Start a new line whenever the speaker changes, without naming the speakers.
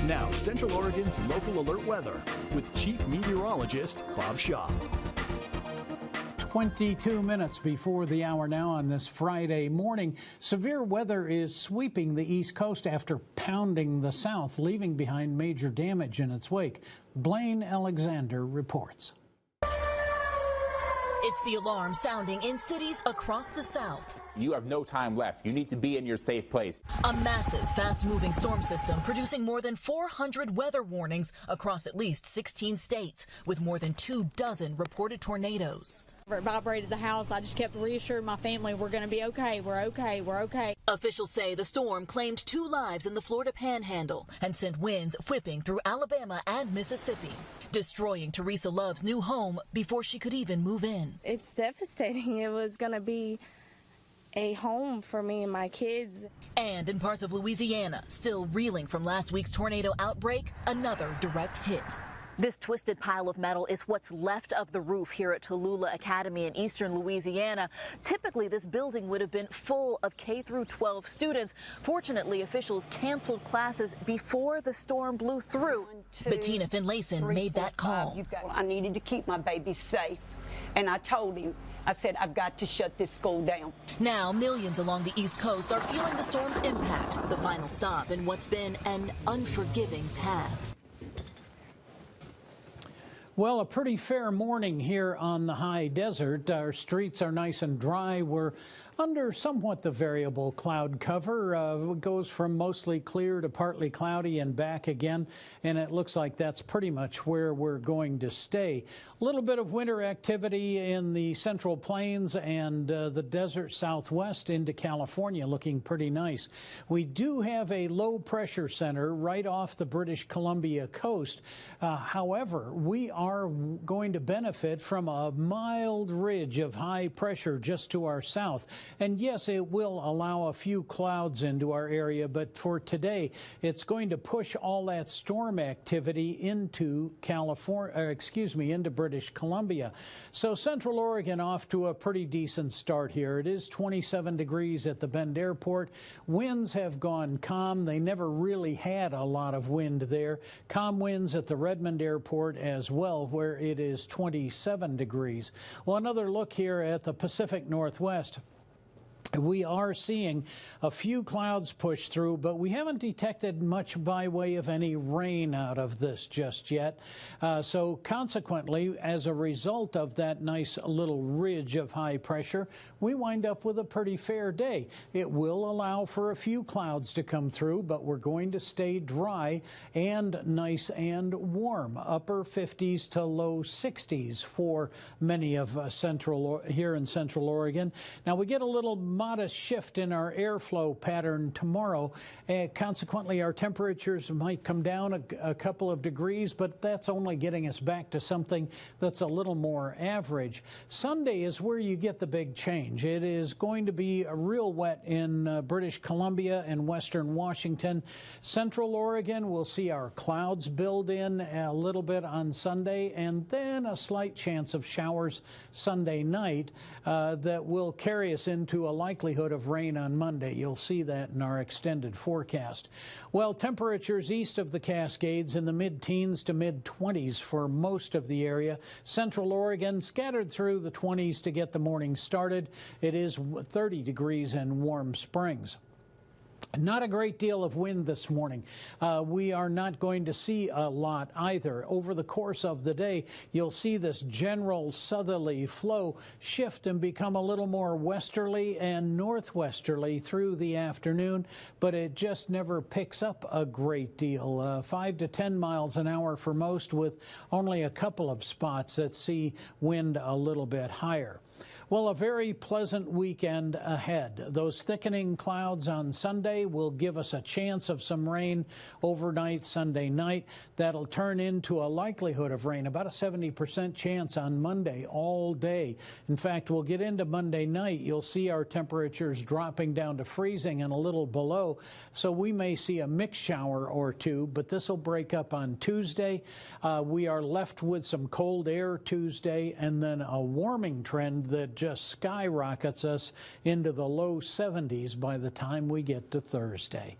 Now, Central Oregon's local alert weather with Chief Meteorologist Bob Shaw.
22 minutes before the hour now on this Friday morning. Severe weather is sweeping the East Coast after pounding the South, leaving behind major damage in its wake. Blaine Alexander reports.
It's the alarm sounding in cities across the South.
You have no time left. You need to be in your safe place.
A massive, fast-moving storm system producing more than 400 weather warnings across at least 16 states, with more than 24 reported tornadoes.
It vibrated the house. I just kept reassuring my family, we're going to be okay, we're okay, we're okay.
Officials say the storm claimed 2 lives in the Florida Panhandle and sent winds whipping through Alabama and Mississippi, destroying Teresa Love's new home before she could even move in.
It's devastating. It was going to be a home for me and my kids.
And in parts of Louisiana, still reeling from last week's tornado outbreak, another direct hit. This twisted pile of metal is what's left of the roof here at Tallulah Academy in eastern Louisiana. Typically, this building would have been full of K-12 students. Fortunately, officials canceled classes before the storm blew through. Bettina Finlayson made that call.
I needed to keep my baby safe, and I told him, I said, I've got to shut this school down.
Now, millions along the East Coast are feeling the storm's impact, the final stop in what's been an unforgiving path.
Well, a pretty fair morning here on the high desert. Our streets are nice and dry. We're under somewhat the variable cloud cover. It goes from mostly clear to partly cloudy and back again, and it looks like that's pretty much where we're going to stay. A little bit of winter activity in the Central Plains and the desert southwest into California, looking pretty nice. We do have a low pressure center right off the British Columbia coast. However, we are going to benefit from a mild ridge of high pressure just to our south. And yes, it will allow a few clouds into our area, but for today, it's going to push all that storm activity into into British Columbia. So Central Oregon off to a pretty decent start here. It is 27 degrees at the Bend Airport. Winds have gone calm. They never really had a lot of wind there. Calm winds at the Redmond Airport as well, where it is 27 degrees. Well, another look here at the Pacific Northwest. We are seeing a few clouds push through, but we haven't detected much by way of any rain out of this just yet. So consequently, as a result of that nice little ridge of high pressure, we wind up with a pretty fair day. It will allow for a few clouds to come through, but we're going to stay dry and nice and warm. Upper 50s to low 60s for many of here in Central Oregon. Now we get a little modest shift in our airflow pattern tomorrow. Consequently, our temperatures might come down a couple of degrees, but that's only getting us back to something that's a little more average. Sunday is where you get the big change. It is going to be real wet in British Columbia and western Washington. Central Oregon will see our clouds build in a little bit on Sunday, and then a slight chance of showers Sunday night that will carry us into a likelihood of rain on Monday. You'll see that in our extended forecast. Well, temperatures east of the Cascades in the mid-teens to mid-20s for most of the area. Central Oregon scattered through the 20s to get the morning started. It is 30 degrees in Warm Springs. Not a great deal of wind this morning. We are not going to see a lot either. Over the course of the day, you'll see this general southerly flow shift and become a little more westerly and northwesterly through the afternoon, but it just never picks up a great deal. 5 to 10 miles an hour for most, with only a couple of spots that see wind a little bit higher. Well, a very pleasant weekend ahead. Those thickening clouds on Sunday will give us a chance of some rain overnight Sunday night. That'll turn into a likelihood of rain, about a 70% chance on Monday all day. In fact, we'll get into Monday night. You'll see our temperatures dropping down to freezing and a little below. So we may see a mixed shower or two, but this will break up on Tuesday. We are left with some cold air Tuesday and then a warming trend that just skyrockets us into the low 70s by the time we get to Thursday.